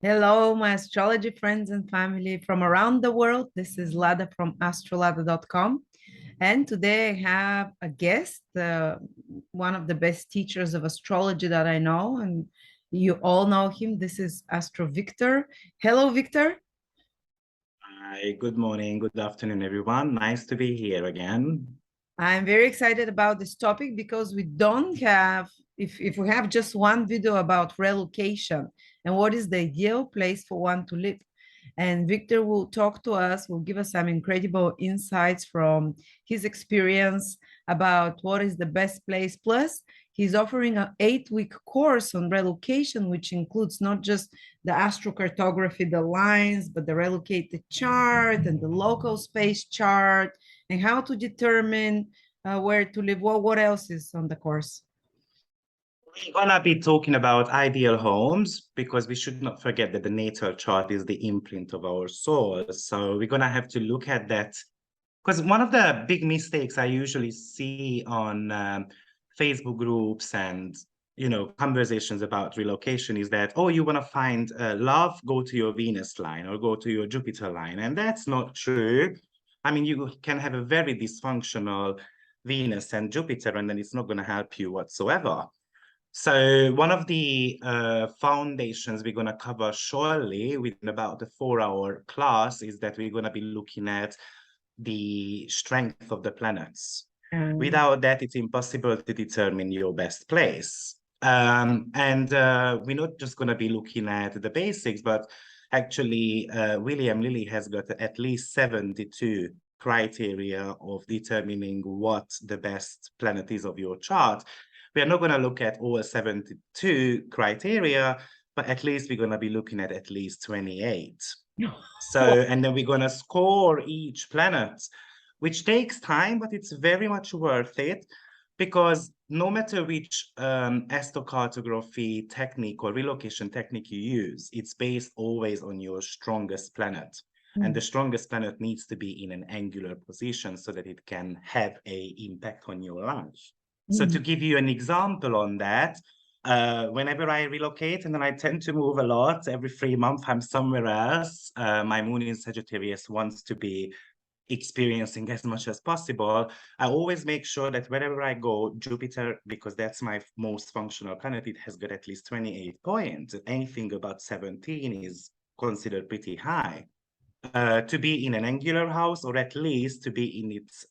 Hello, my astrology friends and family from around the world. This is Lada from AstroladaOfficial. And today I have a guest, one of the best teachers of astrology that I know. And you all know him. This is Astro Victor. Hello, Victor. Hi, good morning, good afternoon, everyone. Nice to be here again. I'm very excited about this topic because we don't have, if we have just one video about relocation and what is the ideal place for one to live. And Victor will talk to us, will give us some incredible insights from his experience about what is the best place. Plus, he's offering an 8-week course on relocation, which includes not just the astrocartography, the lines, but the relocated chart and the local space chart and how to determine where to live. What else is on the course? We're gonna be talking about ideal homes because we should not forget that the natal chart is the imprint of our soul. So we're gonna have to look at that because one of the big mistakes I usually see on Facebook groups and conversations about relocation is that, oh, you want to find love, go to your Venus line or go to your Jupiter line, and that's not true. I mean, you can have a very dysfunctional Venus and Jupiter, and then it's not going to help you whatsoever. So one of the foundations we're going to cover shortly within about a 4-hour class is that we're going to be looking at the strength of the planets. Without that, it's impossible to determine your best place. And we're not just going to be looking at the basics, but actually, William Lilly has got at least 72 criteria of determining what the best planet is of your chart. We are not going to look at all 72 criteria, but at least we're going to be looking at least 28. So, and then we're going to score each planet, which takes time, but it's very much worth it because no matter which astrocartography technique or relocation technique you use, it's based always on your strongest planet. And the strongest planet needs to be in an angular position so that it can have an impact on your life. So to give you an example on that, whenever I relocate, and then I tend to move a lot, every 3 months I'm somewhere else. My moon in Sagittarius wants to be experiencing as much as possible. I always make sure that wherever I go, Jupiter, because that's my most functional planet, it has got at least 28 points. Anything above 17 is considered pretty high. To be in an angular house, or at least to be in its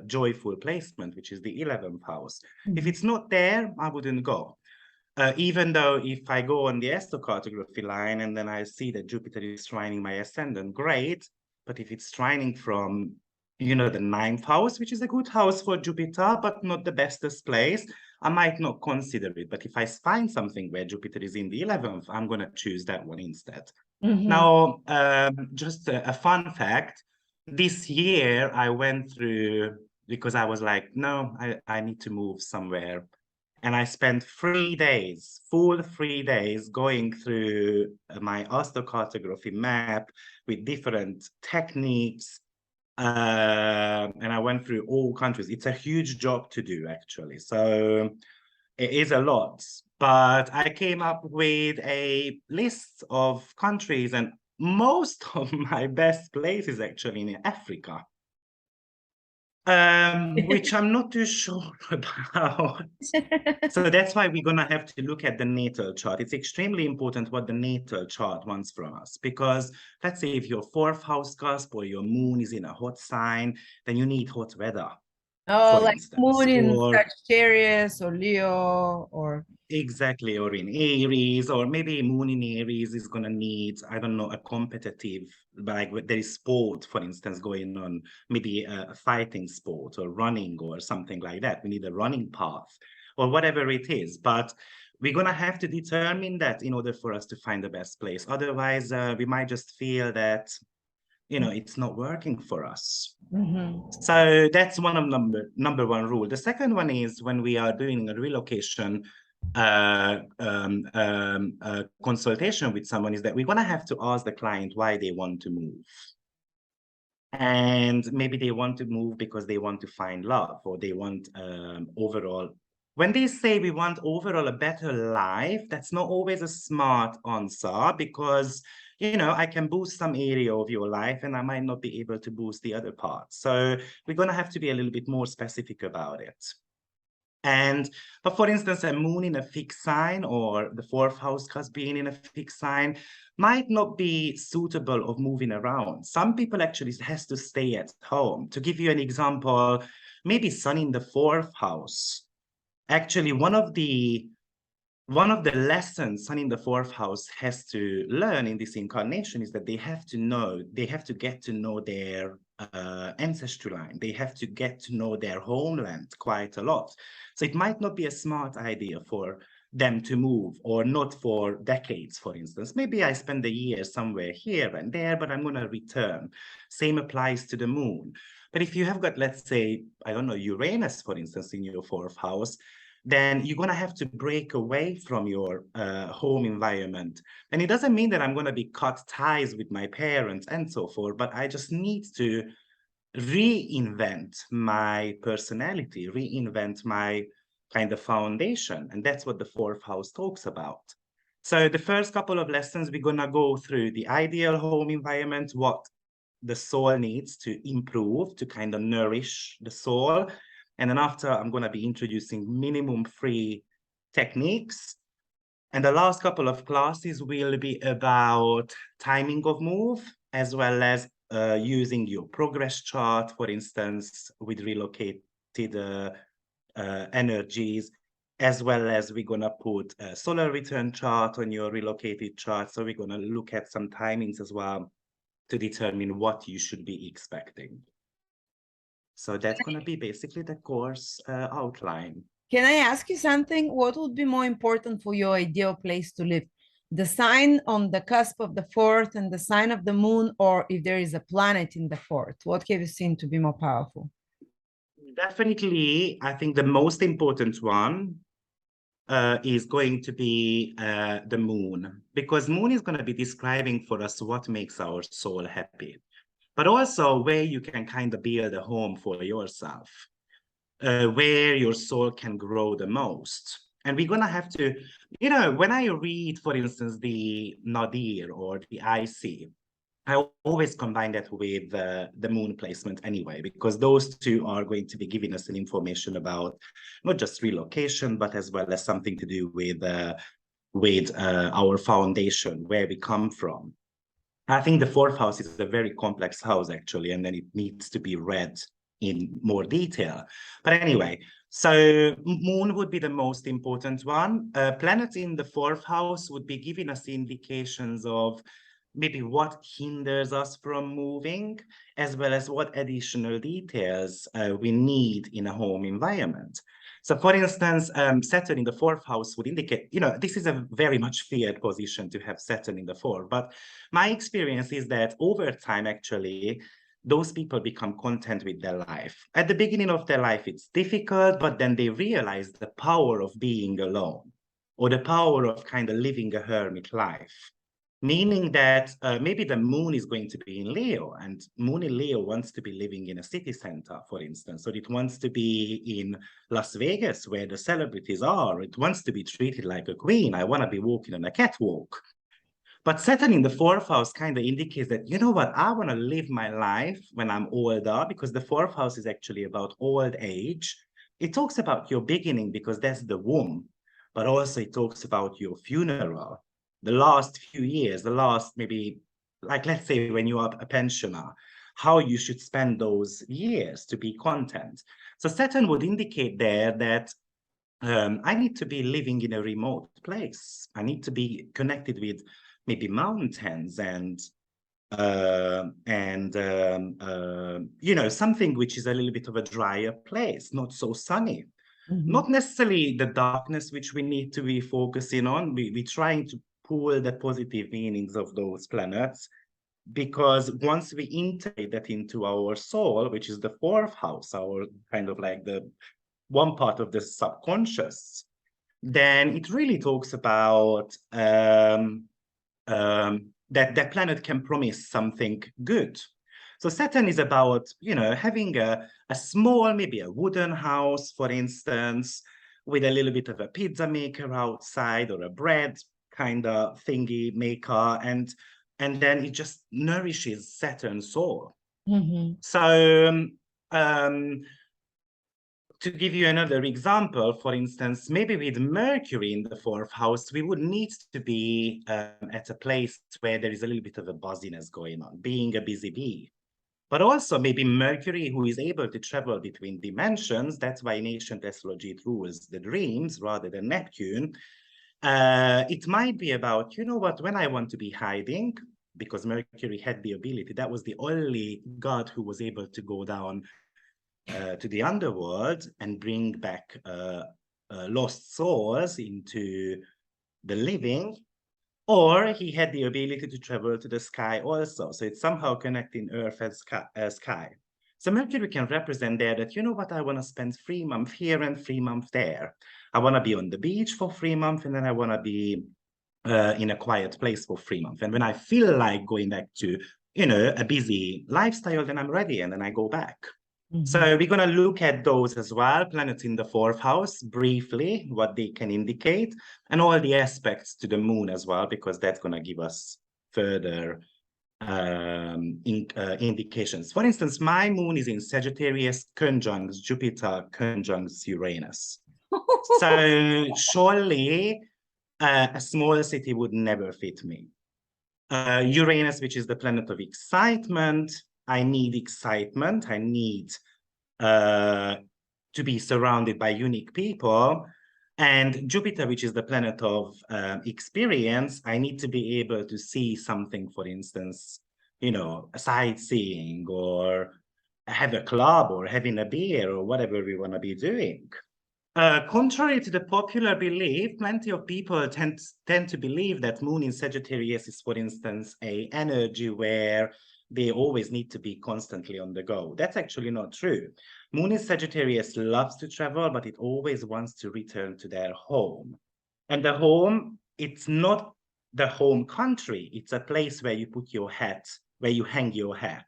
joyful placement, which is the 11th house. If it's not there, I wouldn't go. Even though if I go on the astrocartography line and then I see that Jupiter is trining my ascendant, great. But if it's trining from, the 9th house, which is a good house for Jupiter, but not the bestest place, I might not consider it. But if I find something where Jupiter is in the 11th, I'm going to choose that one instead. Now, just a fun fact, this year I went through, because I was like, no, I need to move somewhere. And I spent 3 days, full 3 days, going through my astrocartography map with different techniques. And I went through all countries. It's a huge job to do, actually. So it is a lot. But I came up with a list of countries, and most of my best places actually in Africa. Which I'm not too sure about. So that's why we're going to have to look at the natal chart. It's extremely important what the natal chart wants from us, because let's say if your 4th house cusp or your moon is in a hot sign, then you need hot weather, Oh, for like instance. moon in Or Sagittarius or Leo or exactly, or in Aries, or maybe moon in Aries is going to need, I don't know, a competitive, like there is sport, for instance, going on, maybe a fighting sport or running or something like that. We need a running path or whatever it is. But we're going to have to determine that in order for us to find the best place. Otherwise, we might just feel that, it's not working for us. So that's one of number one rule. The second one is when we are doing a relocation consultation with someone, is that we're going to have to ask the client why they want to move. And maybe they want to move because they want to find love, or they want overall when they say we want overall a better life, that's not always a smart answer because, you know, I can boost some area of your life and I might not be able to boost the other part. So we're going to have to be a little bit more specific about it. But for instance, a moon in a fixed sign or the fourth house cusp being in a fixed sign might not be suitable of moving around. Some people actually has to stay at home. To give you an example, maybe sun in the fourth house. Actually, one of the lessons Sun in the fourth house has to learn in this incarnation is that they have to get to know their ancestry line. They have to get to know their homeland quite a lot. So it might not be a smart idea for them to move, or not for decades, for instance. Maybe I spend a year somewhere here and there, but I'm going to return. Same applies to the moon. But if you have got, let's say, I don't know, Uranus, for instance, in your fourth house, then you're going to have to break away from your home environment. And it doesn't mean that I'm going to be cut ties with my parents and so forth, but I just need to reinvent my personality, reinvent my kind of foundation. And that's what the fourth house talks about. So the first couple of lessons, we're going to go through the ideal home environment, what the soul needs to improve, to kind of nourish the soul. And then after, I'm going to be introducing minimum 3 techniques. And the last couple of classes will be about timing of move, as well as using your progress chart, for instance, with relocated energies, as well as we're going to put a solar return chart on your relocated chart. So we're going to look at some timings as well to determine what you should be expecting. So that's going to be basically the course outline. Can I ask you something? What would be more important for your ideal place to live? The sign on the cusp of the fourth and the sign of the moon, or if there is a planet in the fourth? What have you seen to be more powerful? Definitely, I think the most important one is going to be the moon, because moon is going to be describing for us what makes our soul happy, but also where you can kind of build a home for yourself, where your soul can grow the most. And we're going to have to, you know, when I read, for instance, the Nadir or the IC, I always combine that with the moon placement anyway, because those two are going to be giving us an information about not just relocation, but as well as something to do with our foundation, where we come from. I think the fourth house is a very complex house, actually, and then it needs to be read in more detail. But anyway, so moon would be the most important one. Planets in the fourth house would be giving us indications of maybe what hinders us from moving, as well as what additional details we need in a home environment. So for instance, Saturn in the fourth house would indicate, you know, this is a very much feared position to have Saturn in the fourth, but my experience is that over time, actually, those people become content with their life. At the beginning of their life, it's difficult, but then they realize the power of being alone, or the power of kind of living a hermit life. Meaning that maybe the moon is going to be in Leo, and moon in Leo wants to be living in a city center, for instance, or it wants to be in Las Vegas where the celebrities are. It wants to be treated like a queen. I want to be walking on a catwalk. But Saturn in the fourth house kind of indicates that, you know what, I want to live my life when I'm older, because the fourth house is actually about old age. It talks about your beginning because that's the womb, but also it talks about your funeral. The last few years, the last maybe, like let's say when you are a pensioner, how you should spend those years to be content. So Saturn would indicate there that I need to be living in a remote place. I need to be connected with maybe mountains and you know, something which is a little bit of a drier place, not so sunny. Not necessarily the darkness which we need to be focusing on. We're trying to pull the positive meanings of those planets, because once we integrate that into our soul, which is the fourth house, our kind of like the one part of the subconscious, then it really talks about that planet can promise something good. So Saturn is about, you know, having a small, maybe a wooden house, for instance, with a little bit of a pizza maker outside or a bread kind of thingy maker, and then it just nourishes Saturn's soul. Mhm. So to give you another example, for instance, maybe with Mercury in the fourth house, we would need to be at a place where there is a little bit of a buzziness going on, being a busy bee. But also maybe Mercury, who is able to travel between dimensions. That's why in ancient astrology it rules the dreams rather than Neptune. It might be about, you know what, when I want to be hiding, because Mercury had the ability, that was the only god who was able to go down to the underworld and bring back lost souls into the living, or he had the ability to travel to the sky also. So it's somehow connecting Earth and sky. So Mercury can represent there that, you know what, I want to spend 3 months here and 3 months there. I want to be on the beach for 3 months, and then I want to be in a quiet place for 3 months. And when I feel like going back to, you know, a busy lifestyle, then I'm ready, and then I go back. So we're going to look at those as well, planets in the fourth house, briefly, what they can indicate, and all the aspects to the moon as well, because that's going to give us further indications. For instance, my moon is in Sagittarius, conjunct Jupiter, conjunct Uranus. So surely a small city would never fit me. Uranus, which is the planet of excitement, I need excitement. I need to be surrounded by unique people. And Jupiter, which is the planet of experience, I need to be able to see something, for instance, you know, sightseeing or have a club or having a beer or whatever we want to be doing. Contrary to the popular belief, plenty of people tend to believe that Moon in Sagittarius is, for instance, a energy where they always need to be constantly on the go. That's actually not true. Moon in Sagittarius loves to travel, but it always wants to return to their home. And the home, it's not the home country. It's a place where you put your hat, where you hang your hat.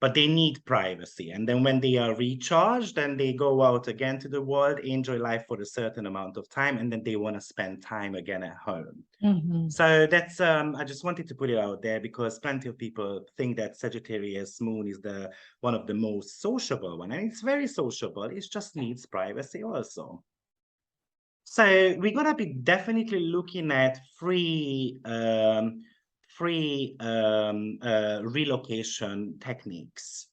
But they need privacy. And then when they are recharged, then they go out again to the world, enjoy life for a certain amount of time, and then they want to spend time again at home. Mhm. So that's, I just wanted to put it out there because plenty of people think that Sagittarius moon is one of the most sociable one, and it's very sociable. It just needs privacy also. So we're gonna be definitely looking at free relocation techniques.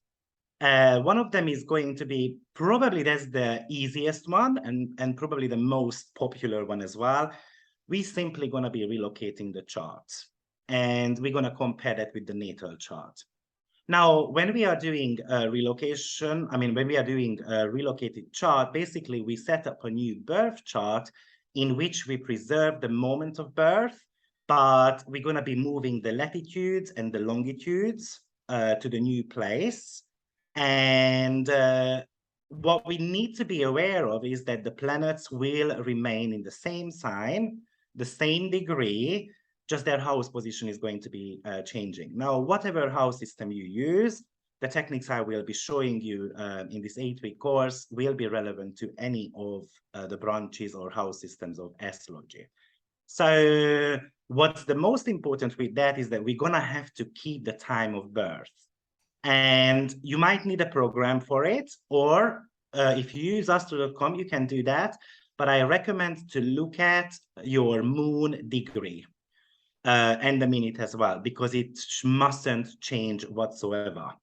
One of them is going to be, probably that's the easiest one and probably the most popular one as well. We simply gonna be relocating the chart, and we're gonna compare that with the natal chart. Now, when we are doing relocation, when we are doing a relocated chart, basically we set up a new birth chart in which we preserve the moment of birth, but we're going to be moving the latitudes and the longitudes to the new place. And what we need to be aware of is that the planets will remain in the same sign, the same degree, just their house position is going to be changing. Now, whatever house system you use, the techniques I will be showing you in this 8-week course will be relevant to any of the branches or house systems of astrology. So what's the most important with that is that we're gonna have to keep the time of birth. And you might need a program for it, or if you use astro.com, you can do that. But I recommend to look at your moon degree. And the minute as well, because it mustn't change whatsoever.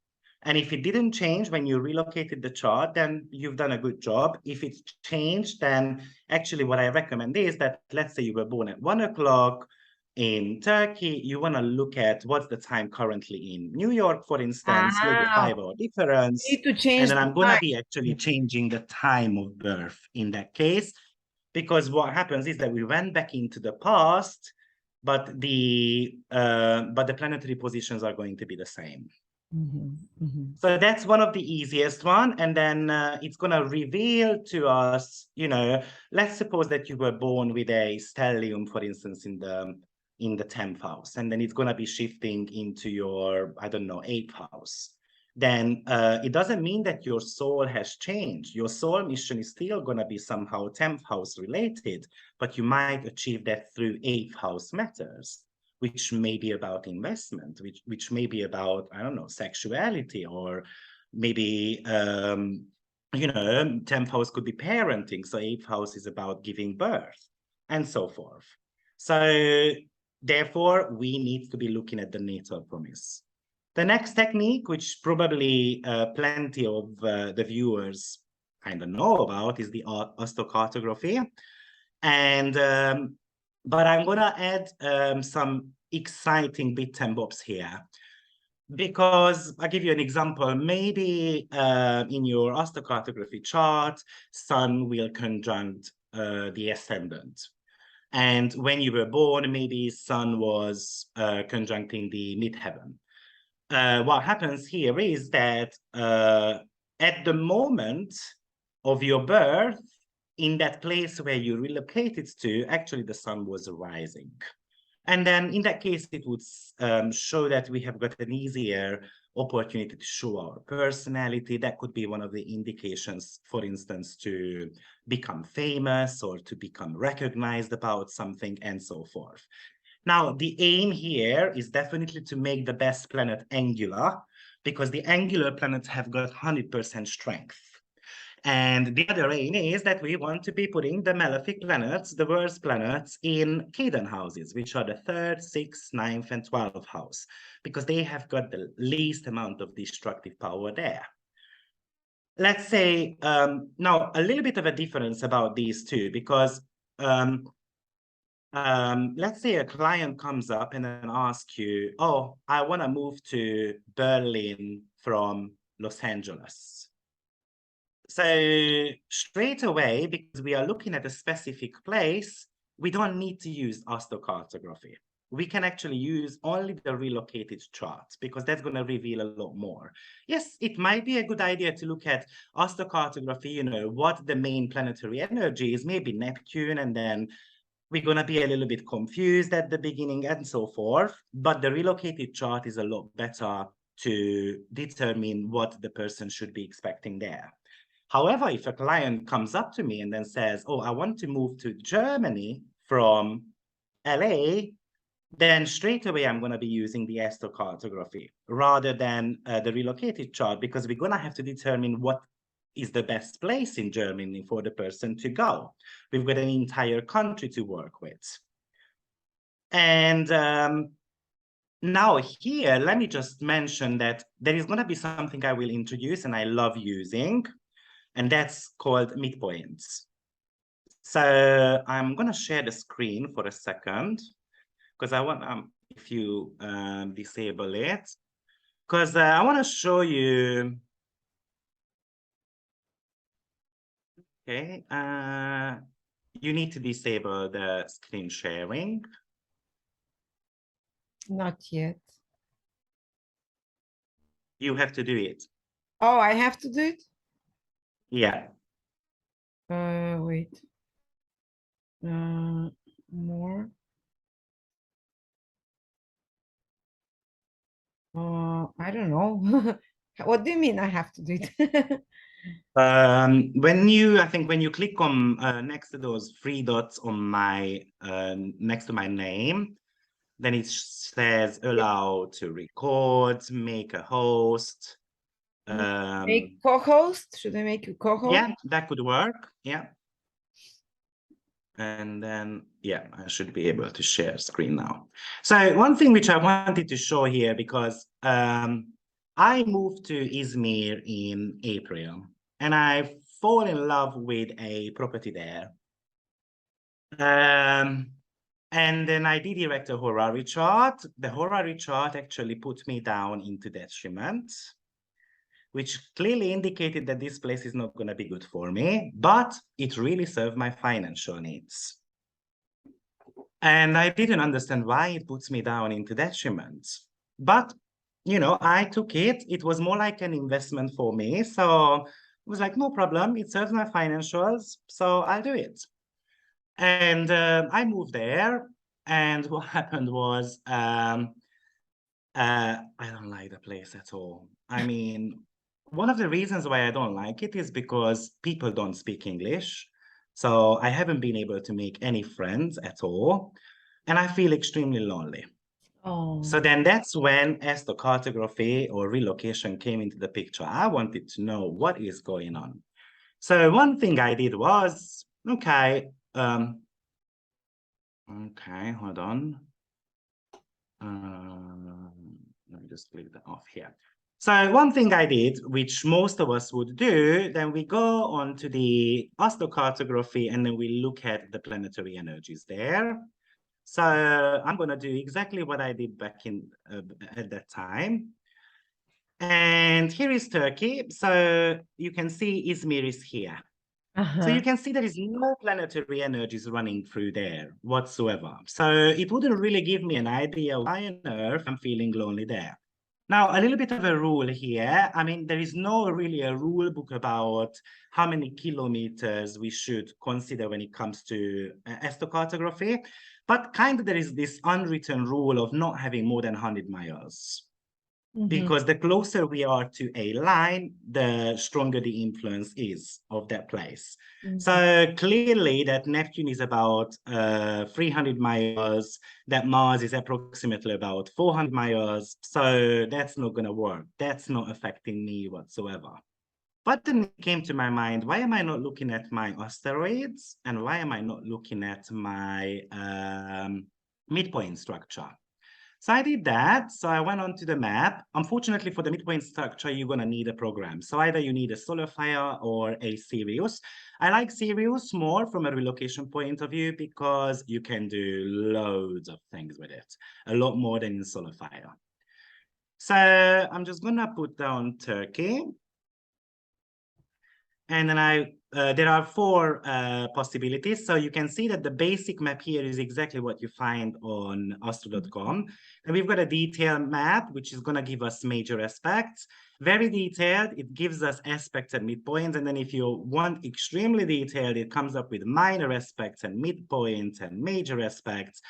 And if it didn't change when you relocated the chart, then you've done a good job. If it's changed, then actually what I recommend is that, let's say you were born at 1 o'clock in Turkey, you want to look at what's the time currently in New York, for instance, maybe Ah, 5-hour difference. need to And change then the I'm going to time. be actually changing the time of birth in that case, because what happens is that we went back into the past, but the planetary positions are going to be the same. So that's one of the easiest one. And then it's going to reveal to us, let's suppose that you were born with a stellium, for instance, in the 10th house, and then it's going to be shifting into your, I don't know, 8th house. then it doesn't mean that your soul has changed. Your soul mission is still going to be somehow 10th house related, but you might achieve that through 8th house matters, which may be about investment, which may be about, I don't know, sexuality, or maybe, you know, 10th house could be parenting. So 8th house is about giving birth and so forth. So therefore, we need to be looking at the natal promise. The next technique, which probably plenty of the viewers kind of know about, is the Astrocartography. And but I'm gonna add some exciting bits and bobs here, because I'll give you an example. Maybe in your Astrocartography chart, Sun will conjunct the Ascendant. And when you were born, maybe Sun was conjuncting the midheaven. What happens here is that at the moment of your birth, in that place where you relocated to, actually the sun was rising. And then in that case, it would show that we have got an easier opportunity to show our personality. That could be one of the indications, for instance, to become famous or to become recognized about something and so forth. Now, the aim here is definitely to make the best planet angular, because the angular planets have got 100% strength. And the other aim is that we want to be putting the malefic planets, the worst planets, in Cadon houses, which are the 3rd, 6th, 9th, and 12th house, because they have got the least amount of destructive power there. Let's say, now, a little bit of a difference about these two, because let's say a client comes up and then asks you, oh, I want to move to Berlin from Los Angeles. So straight away, because we are looking at a specific place, we don't need to use astrocartography. We can actually use only the relocated chart, because that's going to reveal a lot more. Yes, it might be a good idea to look at astrocartography, you know, what the main planetary energy is, maybe Neptune, and then we're going to be a little bit confused at the beginning and so forth. But the relocated chart is a lot better to determine what the person should be expecting there. However, if a client comes up to me and then says, oh, I want to move to Germany from LA, then straight away I'm going to be using the astrocartography rather than the relocated chart, because we're going to have to determine what is the best place in Germany for the person to go. We've got an entire country to work with. And now here, let me just mention that there is going to be something I will introduce and I love using, and that's called midpoints. So I'm going to share the screen for a second, because I want, if you disable it, because I want to show you. Okay, you need to disable the screen sharing. Not yet. You have to do it. Oh, I have to do it? Yeah. Wait. More. I don't know. What do you mean I have to do it? When you, I think when you click on next to those 3 dots on my next to my name, then it says allow to record, make a host. Make co-host? Should I make you co-host? Yeah, that could work. Yeah. And then, yeah, I should be able to share screen now. So one thing which I wanted to show here, because I moved to Izmir in April, and I fall in love with a property there. And then I did erect a horary chart. The horary chart actually put me down into detriment, which clearly indicated that this place is not going to be good for me, but it really served my financial needs. And I didn't understand why it puts me down into detriment. But, you know, I took it. It was more like an investment for me. So it was like, no problem. It serves my financials. So I'll do it. And I moved there. And what happened was I don't like the place at all. I mean, one of the reasons why I don't like it is because people don't speak English. So I haven't been able to make any friends at all. And I feel extremely lonely. So Oh. then that's when astrocartography or relocation came into the picture. I wanted to know what is going on. So one thing I did was, okay, hold on. Let me just click that off here. So one thing I did, which most of us would do, then we go on to the astrocartography and then we look at the planetary energies there. So I'm going to do exactly what I did back in at that time. And here is Turkey. So you can see Izmir is here. So you Uh-huh. can see there is no planetary energies running through there whatsoever. So it wouldn't really give me an idea why on earth I'm feeling lonely there. Now, a little bit of a rule here. I mean, there is no really a rule book about how many kilometers we should consider when it comes to astrocartography, but kind of there is this unwritten rule of not having more than 100 miles. Mhm. Because the closer we are to a line, the stronger the influence is of that place. Mhm. So clearly that Neptune is about 300 miles, that Mars is approximately about 400 miles. So that's not going to work. That's not affecting me whatsoever. But then it came to my mind, why am I not looking at my asteroids? And why am I not looking at my midpoint structure? So I did that. So I went onto the map. Unfortunately, for the midpoint structure, you're going to need a program. So either you need a Solar Fire or a Sirius. I like Sirius more from a relocation point of view because you can do loads of things with it, a lot more than in Solar Fire. So I'm just going to put down Turkey. And then there are four possibilities. So you can see that the basic map here is exactly what you find on astro.com. And we've got a detailed map, which is going to give us major aspects. Very detailed, it gives us aspects and midpoints. And then if you want extremely detailed, it comes up with minor aspects and midpoints and major aspects.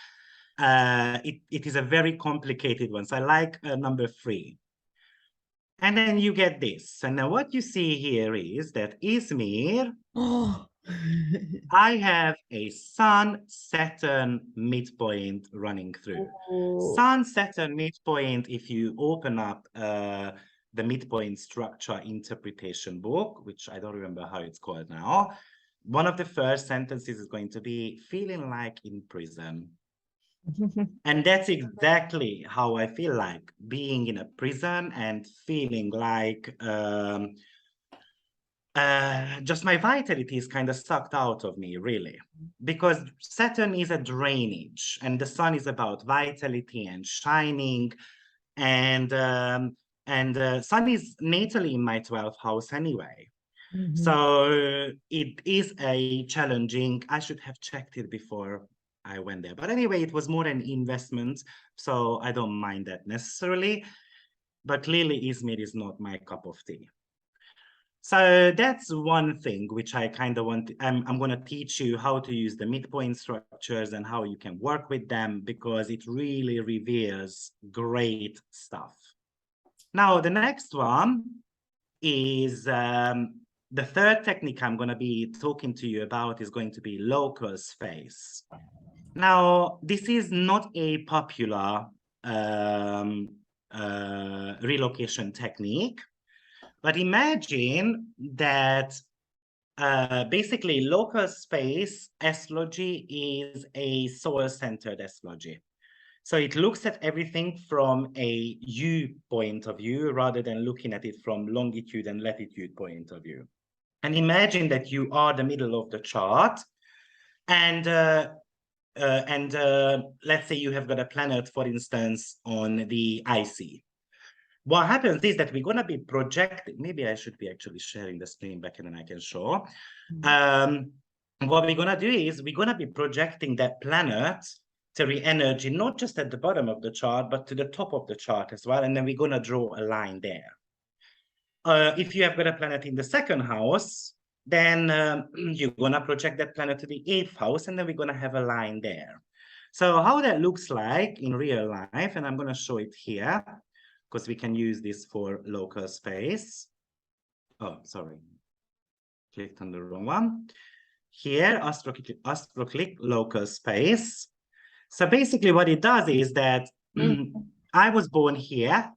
It is a very complicated one. So I like number 3. And then you get this. And now what you see here is that Izmir, Oh. I have a Sun-Saturn midpoint running through. Oh. Sun-Saturn midpoint, if you open up the midpoint structure interpretation book, which I don't remember how it's called now, one of the first sentences is going to be feeling like in prison. And that's exactly how I feel like being in a prison and feeling like just my vitality is kind of sucked out of me, really. Because Saturn is a drainage and the sun is about vitality and shining. And sun is natally in my 12th house anyway. Mhm. So it is a challenging, I should have checked it before I went there. But anyway, it was more an investment, so I don't mind that necessarily. But clearly Izmir is not my cup of tea. So that's one thing which I kind of want. I'm going to teach you how to use the midpoint structures and how you can work with them because it really reveals great stuff. Now, the next one is the third technique I'm going to be talking to you about is going to be local space. Now, this is not a popular relocation technique, but imagine that basically local space astrology is a soul-centered astrology. So it looks at everything from a U point of view rather than looking at it from longitude and latitude point of view. And imagine that you are the middle of the chart and let's say you have got a planet, for instance, on the IC. What happens is that we're going to be projecting, maybe I should be actually sharing the screen back and then I can show. What we're going to do is we're going to be projecting that planetary energy, not just at the bottom of the chart, but to the top of the chart as well. And then we're going to draw a line there. If you have got a planet in the 2nd house, then you're going to project that planet to the 8th house, and then we're going to have a line there. So how that looks like in real life, and I'm going to show it here because we can use this for local space. Oh, sorry. Clicked on the wrong one. Here, AstroClick local space. So basically what it does is that I was born here,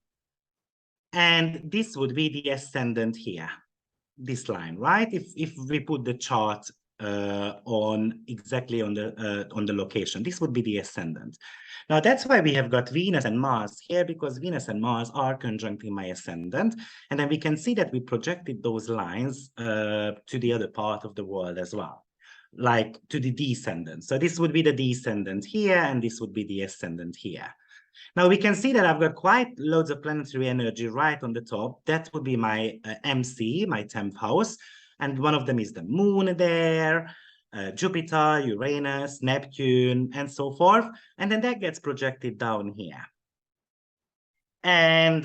and this would be the ascendant here, this line, right? If we put the chart on exactly on the location, this would be the ascendant. Now that's why we have got Venus and Mars here, because Venus and Mars are conjunct in my ascendant, and then we can see that we projected those lines to the other part of the world as well, like to the descendant. So this would be the descendant here, and this would be the ascendant here. Now we can see that I've got quite loads of planetary energy right on the top. That would be my MC, my 10th house. And one of them is the moon there, Jupiter, Uranus, Neptune, and so forth. And then that gets projected down here. And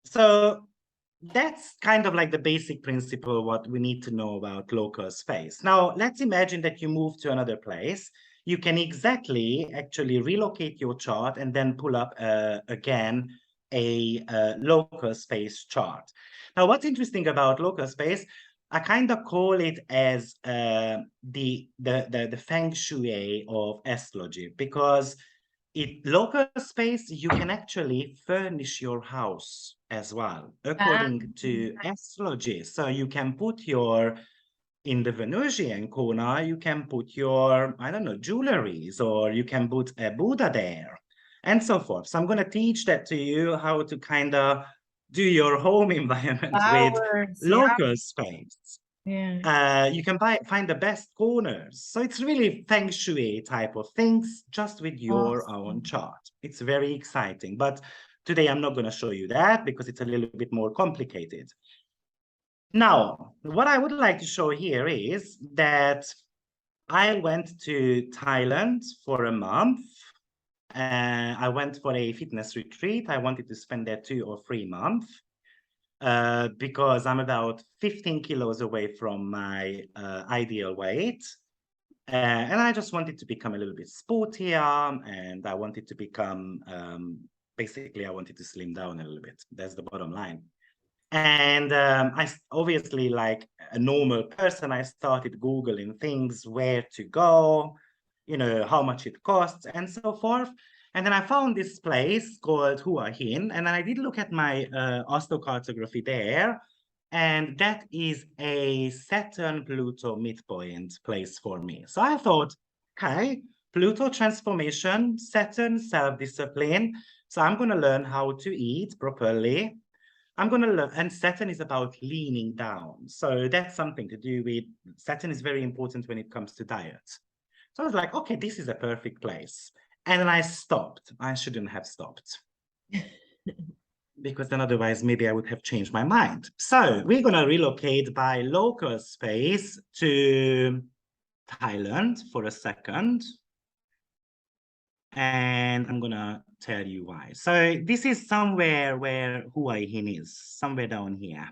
so that's kind of like the basic principle, what we need to know about local space. Now, let's imagine that you move to another place. You can actually relocate your chart and then pull up again a local space chart. Now, what's interesting about local space, I kind of call it as the feng shui of astrology, because local space, you can actually furnish your house as well, according to astrology. So you can put in the Venusian corner, you can put your, I don't know, jewelries, or you can put a Buddha there, and so forth. So I'm going to teach that to you, how to kind of do your home environment with local space. Yeah. You can find the best corners. So it's really feng shui type of things, just with your own chart. It's very exciting. But today I'm not going to show you that because it's a little bit more complicated. Now, what I would like to show here is that I went to Thailand for a month. I went for a fitness retreat. I wanted to spend there 2 or 3 months. Because I'm about 15 kilos away from my ideal weight. And I just wanted to become a little bit sportier, and I wanted to become, basically, I wanted to slim down a little bit. That's the bottom line. And I obviously, like a normal person, I started Googling things, where to go, how much it costs, and so forth. And then I found this place called Hua Hin, and I did look at my Astrocartography there, and that is a Saturn-Pluto midpoint place for me. So I thought, okay, Pluto transformation, Saturn self-discipline. So I'm going to learn how to eat properly. I'm going to learn, and Saturn is about leaning down. So that's something to do with, Saturn is very important when it comes to diet. So I was like, okay, this is a perfect place. And then I stopped. I shouldn't have stopped. Because then otherwise maybe I would have changed my mind. So we're going to relocate by local space to Thailand for a second. And I'm going to tell you why. So this is somewhere where Hua Hin is, somewhere down here.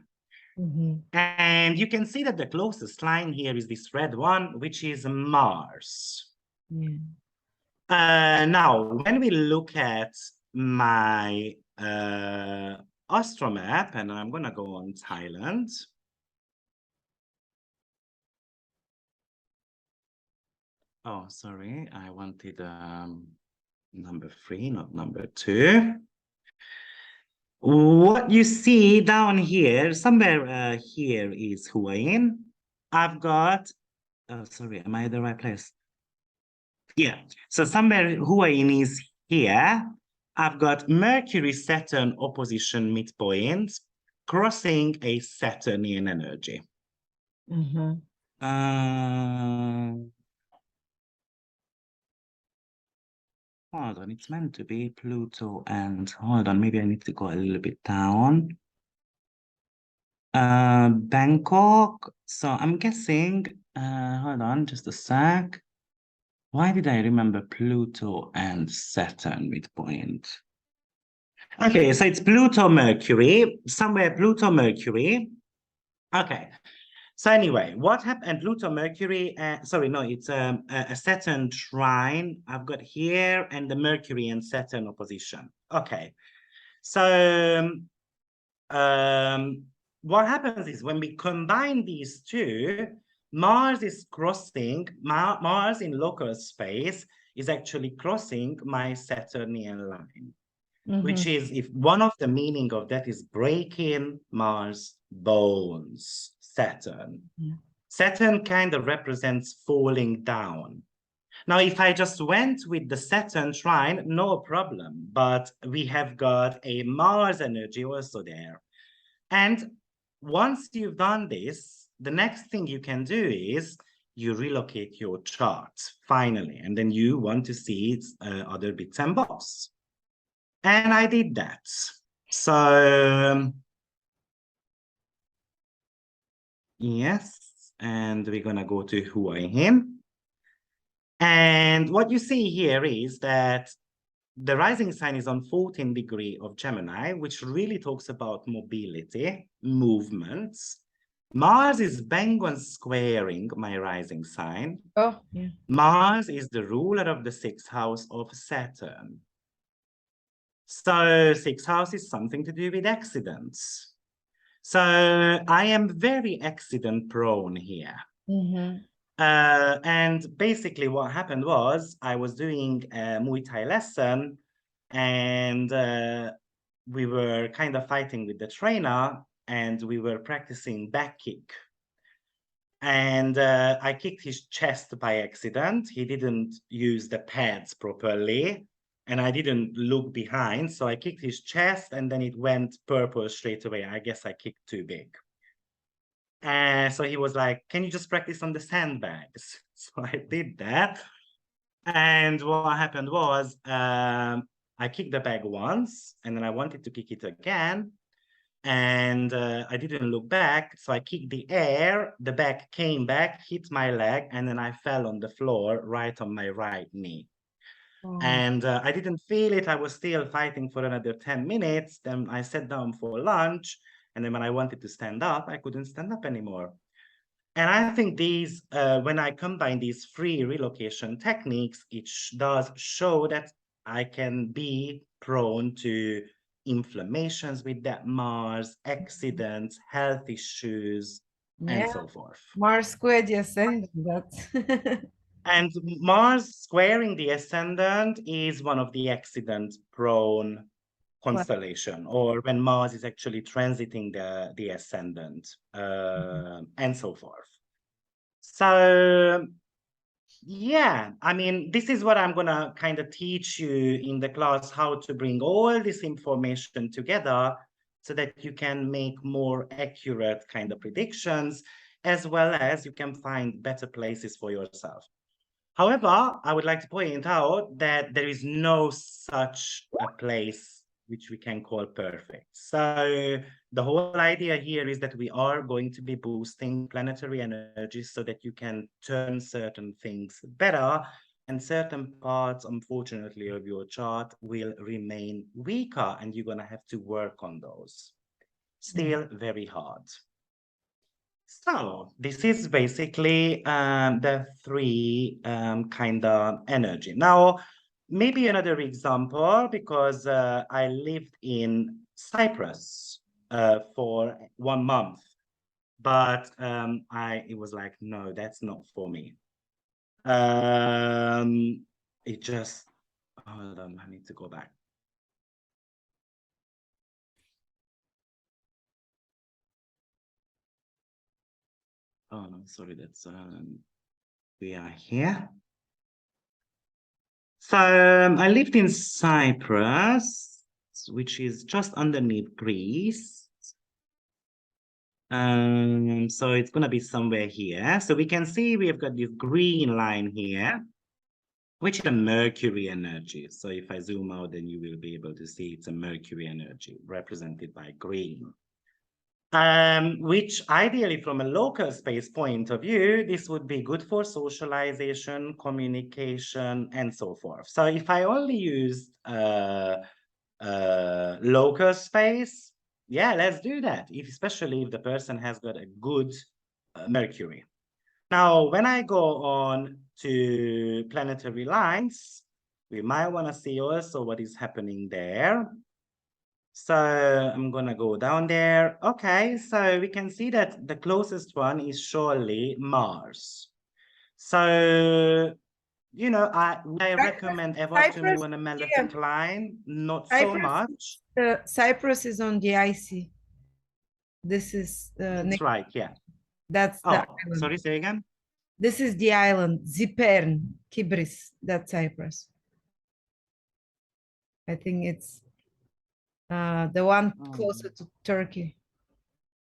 And you can see that the closest line here is this red one, which is Mars. Now, when we look at my astro map, and I'm going to go on Thailand. Oh, sorry, I wanted number 3, not number 2. What you see down here, somewhere here is Hua Hin. I've got, oh, sorry, am I at the right place? Yeah, so somewhere Hua Hin is here. I've got Mercury-Saturn opposition midpoint crossing a Saturnian energy. Hold on, it's meant to be Pluto and, hold on, maybe I need to go a little bit down. Bangkok, so I'm guessing, hold on, just a sec. Why did I remember Pluto and Saturn midpoint? Okay, so it's Pluto-Mercury, somewhere Pluto-Mercury. Okay, So anyway, what happened? And Pluto, Mercury, sorry, no, it's a Saturn trine I've got here, and the Mercury and Saturn opposition. Okay, so what happens is when we combine these two, Mars is crossing, Mars in local space is actually crossing my Saturnian line, which is, if one of the meaning of that is breaking Mars bones, Saturn. Yeah. Saturn kind of represents falling down. Now, if I just went with the Saturn trine, no problem, but we have got a Mars energy also there. And once you've done this, the next thing you can do is you relocate your chart, finally, and then you want to see other bits and bobs. And I did that. So, yes, and we're going to go to who I am. And what you see here is that the rising sign is on 14 degree of Gemini, which really talks about mobility, movements. Mars is bang on squaring my rising sign. Oh, yeah. Mars is the ruler of the sixth house of Saturn. So sixth house is something to do with accidents. So I am very accident prone here. And basically what happened was I was doing a Muay Thai lesson, and we were kind of fighting with the trainer, and we were practicing back kick. And I kicked his chest by accident. He didn't use the pads properly, and I didn't look behind. So I kicked his chest, and then it went purple straight away. I guess I kicked too big. And so he was like, can you just practice on the sandbags? So I did that. And what happened was I kicked the bag once, and then I wanted to kick it again. And I didn't look back. So I kicked the air, the bag came back, hit my leg, and then I fell on the floor right on my right knee. Oh. And I didn't feel it. I was still fighting for another 10 minutes. Then I sat down for lunch. And then when I wanted to stand up, I couldn't stand up anymore. And I think these, when I combine these three relocation techniques, it does show that I can be prone to inflammations with that Mars, accidents, health issues, and so forth. Mars squared the Ascendant. That's And Mars squaring the Ascendant is one of the accident-prone constellation, or when Mars is actually transiting the Ascendant, and so forth. So yeah, I mean, this is what I'm gonna kind of teach you in the class, how to bring all this information together so that you can make more accurate kind of predictions, as well as you can find better places for yourself. However, I would like to point out that there is no such a place which we can call perfect. So the whole idea here is that we are going to be boosting planetary energies so that you can turn certain things better, and certain parts, unfortunately, of your chart will remain weaker, and you're going to have to work on those. Still very hard. So this is basically the three kind of energy. Now, maybe another example, because I lived in Cyprus for 1 month, but it was like, no, that's not for me. It just, hold on, I need to go back. Oh no, sorry, that's we are here. So I lived in Cyprus, which is just underneath Greece. So it's gonna be somewhere here. So we can see we have got this green line here, which is a Mercury energy. So if I zoom out, then you will be able to see it's a Mercury energy represented by green. Which ideally from a local space point of view, this would be good for socialization, communication, and so forth. So if I only used local space, yeah, let's do that. Especially if the person has got a good Mercury. Now, when I go on to planetary lines, we might want to see also what is happening there. So I'm going to go down there. Okay, so we can see that the closest one is surely Mars. So, you know, I recommend ever to Cyprus, move on a yeah, malefic line, not so Cyprus, much. Cyprus is on the icy. This is That's right, yeah. that's the Oh, island. sorry, say again. This is the island, Zipern, Kibris, that's Cyprus. I think it's the one closer to Turkey,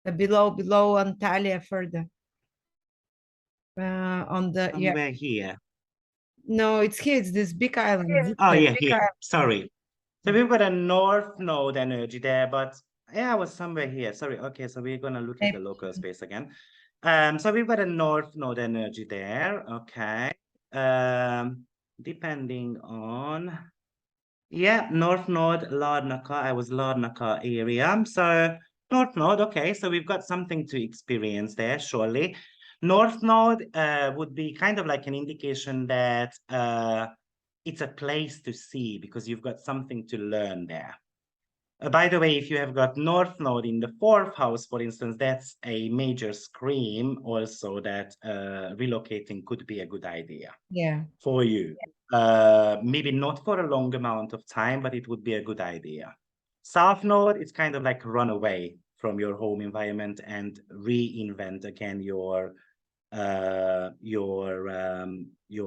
below Antalya further. On the Somewhere here. no, it's here. It's this big island. Oh, Zipper, yeah, big here. island. Sorry. So we've got a north node energy there, but yeah, I was somewhere here. Sorry. Okay, so we're gonna look at the local space again. So we've got a north node energy there. Okay. Depending on, yeah, north node, Larnaca. I was Larnaca area. So north node. Okay, so we've got something to experience there, surely. North node would be kind of like an indication that it's a place to see because you've got something to learn there. By the way, if you have got North Node in the fourth house, for instance, that's a major scream also that relocating could be a good idea Yeah. for you. Maybe not for a long amount of time, but it would be a good idea. South Node, it's kind of like run away from your home environment and reinvent again your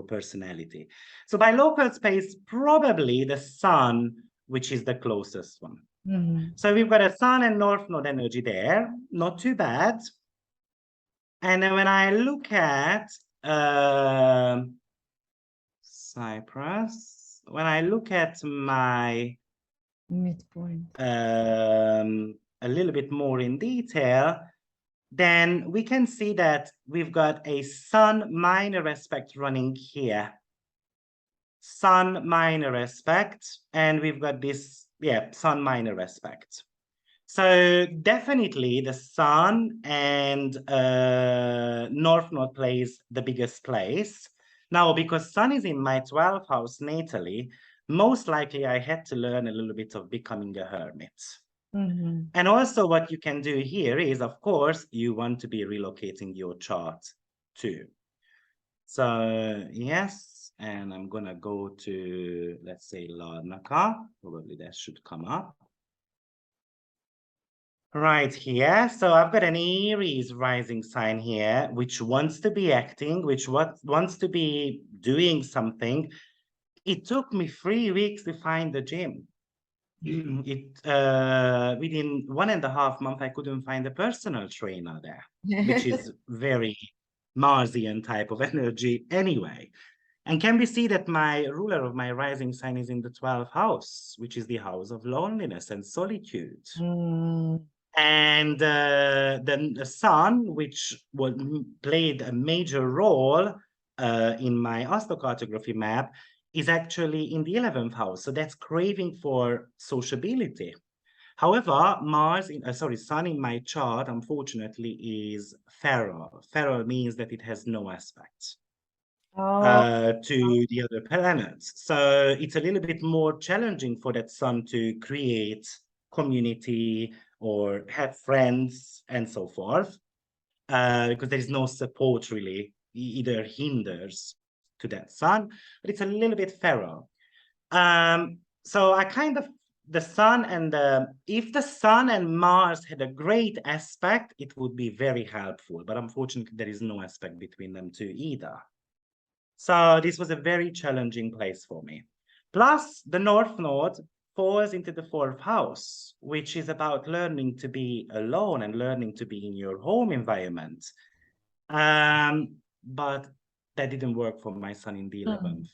personality. So by local space, probably the sun, which is the closest one. Mhm. So we've got a sun and north node energy there, not too bad. And then when I look at Cyprus, when I look at my Midpoint. a little bit more in detail, then we can see that we've got a sun minor aspect running here. Sun minor aspect, and we've got this, yeah, sun minor aspect. So definitely the sun and north node plays the biggest place. Now, because sun is in my 12th house natally, most likely I had to learn a little bit of becoming a hermit. Mhm. And also what you can do here is, of course, you want to be relocating your chart too. So yes, and I'm gonna go to, let's say, Larnaca. Probably that should come up. Right here. So I've got an Aries rising sign here, which wants to be acting, which wants to be doing something. It took me 3 weeks to find the gym. Within 1.5 months, I couldn't find a personal trainer there, which is very Marsian type of energy anyway. And can we see that my ruler of my rising sign is in the 12th house, which is the house of loneliness and solitude. Mm. And then the sun, which played a major role in my astrocartography map, is actually in the 11th house. So that's craving for sociability. However, sun in my chart, unfortunately, is feral. Feral means that it has no aspects Oh. to the other planets. So it's a little bit more challenging for that sun to create community or have friends and so forth, because there is no support really, either hinders to that sun, but it's a little bit feral. So I kind of, the sun and if the sun and Mars had a great aspect, it would be very helpful, but unfortunately there is no aspect between them two either. So this was a very challenging place for me. Plus, the North Node falls into the fourth house, which is about learning to be alone and learning to be in your home environment. But that didn't work for my son in the 11th.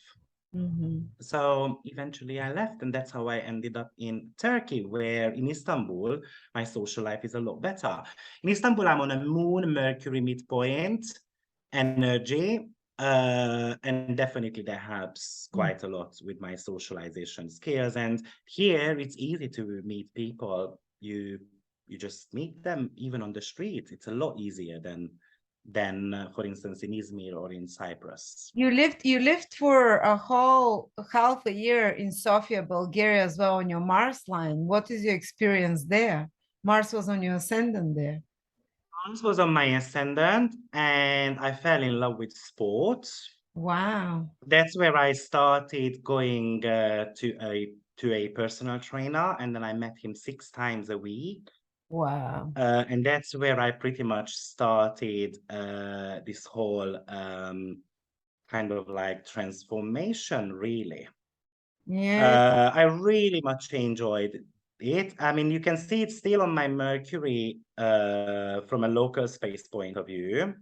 Mhm. So eventually I left, and that's how I ended up in Turkey, where in Istanbul, my social life is a lot better. In Istanbul, I'm on a moon Mercury midpoint energy, and definitely that helps quite a lot with my socialization skills. And here it's easy to meet people. You just meet them even on the street. It's a lot easier than than, for instance, in Izmir or in Cyprus. You lived for a whole half a year in Sofia, Bulgaria as well on your Mars line. What is your experience there? Mars was on your ascendant there. Mars was on my ascendant, and I fell in love with sports. Wow. That's where I started going to a personal trainer, and then I met him 6 times a week. Wow. And that's where I pretty much started this whole kind of like transformation, really. Yes. I really much enjoyed it. I mean, you can see it's still on my Mercury from a local space point of view.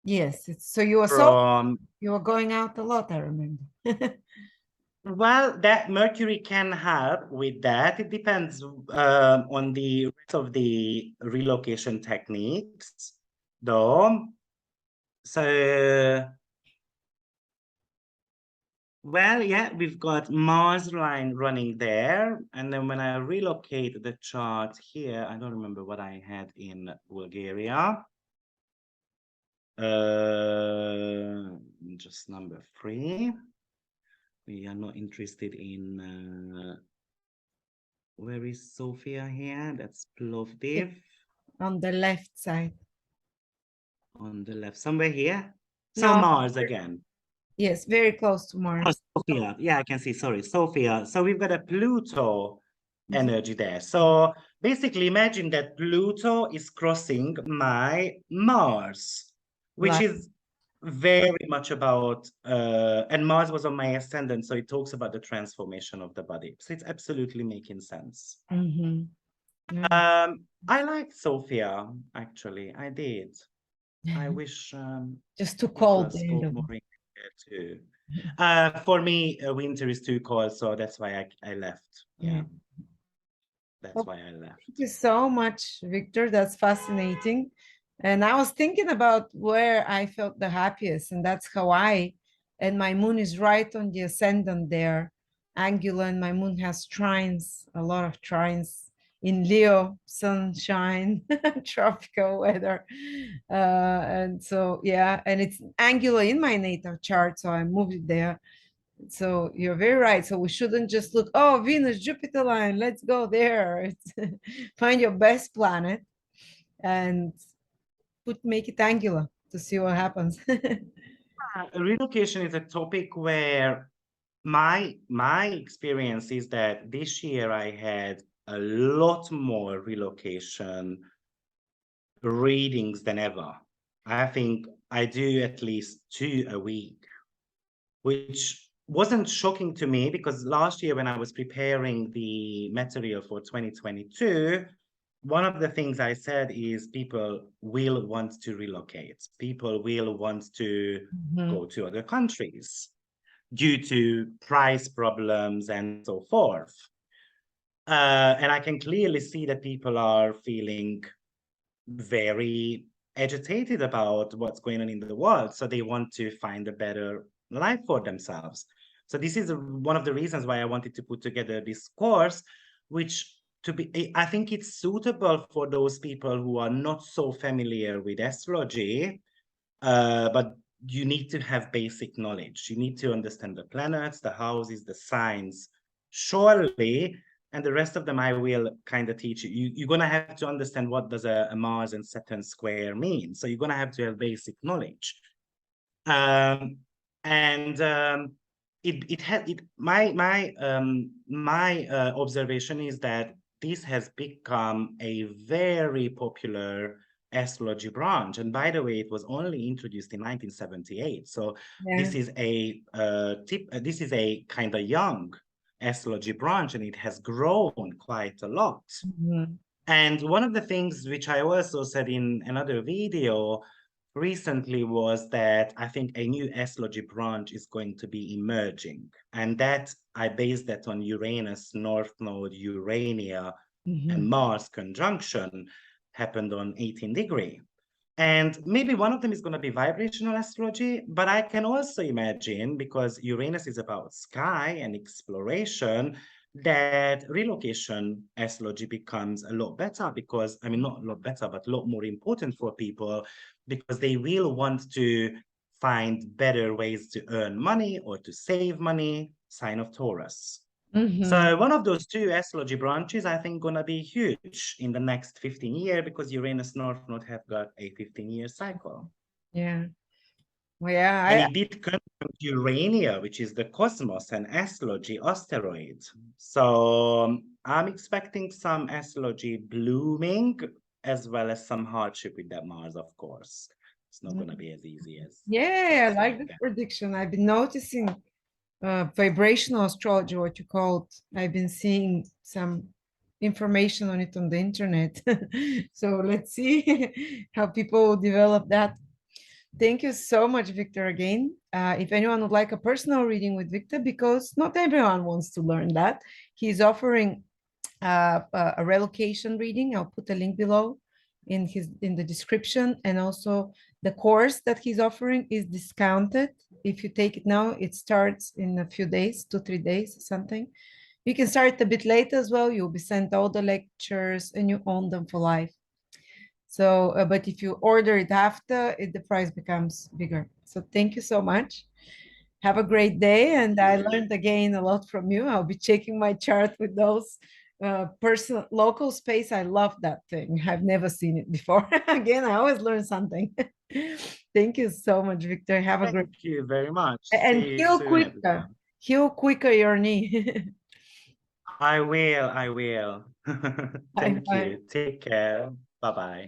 Yes. So you were From you were going out a lot, I remember. Well, that Mercury can help with that. It depends on the rest of the relocation techniques, though. So, well, yeah, we've got Mars line running there. And then when I relocate the chart here, I don't remember what I had in Bulgaria. Just number 3. We are not interested in where is Sofia here? That's Plovdiv On the left side. on the left, somewhere here. So No, Mars again. yes, very close to Oh, Mars. Sofia. Yeah, I can see. Sorry, Sofia. So we've got a Pluto Ye- energy there. So basically, imagine that Pluto is crossing my Mars, which Like, is very much about, and Mars was on my ascendant, so it talks about the transformation of the body. So it's absolutely making sense. mhm. I liked Sofia, actually. I did. I wish Just too people cold there. spoke more English there too. For me, winter is too cold, so that's why I left. Yeah. Yeah, that's Well, why I thank left. you so much, Victor. That's fascinating. And I was thinking about where I felt the happiest, and that's Hawaii. And my moon is right on the ascendant there, angular, and my moon has trines, a lot of trines in Leo, sunshine, tropical weather. And so, yeah, and it's angular in my natal chart, so I moved it there. So you're very right. So we shouldn't just look, oh, Venus, Jupiter line, let's go there. Find your best planet and make it angular to see what happens. Relocation is a topic where my experience is that this year I had a lot more relocation readings than ever. I think I do at least 2 a week, which wasn't shocking to me because last year when I was preparing the material for 2022, one of the things I said is people will want to relocate. People will want to Mhm. go to other countries due to price problems and so forth. And I can clearly see that people are feeling very agitated about what's going on in the world. So they want to find a better life for themselves. So this is one of the reasons why I wanted to put together this course, which I think it's suitable for those people who are not so familiar with astrology, but you need to have basic knowledge. You need to understand the planets, the houses, the signs, surely, and the rest of them I will kind of teach you. You're going to have to understand what does a Mars and Saturn square mean. So you're going to have to have basic knowledge. And it had it my observation is that this has become a very popular astrology branch. And by the way, it was only introduced in 1978. So Yeah. this is a this is a kind of young astrology branch, and it has grown quite a lot. Mhm. And one of the things which I also said in another video recently was that I think a new astrology branch is going to be emerging. And that I based that on Uranus, North Node, Urania, and Mhm. Mars conjunction happened on 18 degree. And maybe one of them is going to be vibrational astrology, but I can also imagine, because Uranus is about sky and exploration, that relocation astrology becomes a lot better because, I mean, not a lot better, but a lot more important for people because they will want to find better ways to earn money or to save money, sign of Taurus. Mhm. So one of those two astrology branches, I think, gonna be huge in the next 15 years because Uranus North Node have got a 15-year cycle. Yeah. Well, yeah, And it did conjunct Urania, which is the cosmos and astrology asteroid. So I'm expecting some astrology blooming as well as some hardship with that Mars, of course. It's not going to be as easy as yeah, I just like like this that. prediction. I've been noticing vibrational astrology, what you called. I've been seeing some information on it on the internet. So let's see how people develop that. Thank you so much, Victor, again. If anyone would like a personal reading with Victor, because not everyone wants to learn that, he's offering a relocation reading. I'll put a link below in the description, and also the course that he's offering is discounted. If you take it now, it starts in a few days, 2-3 days, something. You can start a bit later as well. You'll be sent all the lectures and you own them for life. So, but if you order it after, the price becomes bigger. So thank you so much. Have a great day. And I learned again a lot from you. I'll be checking my chart with those personal local space. I love that thing. I've never seen it before. Again, I always learn something. Thank you so much, Victor. Have a great Thank you very much. and See you soon, everyone. heal quicker your knee. I will. Bye Thank bye. you. Take care. Bye-bye.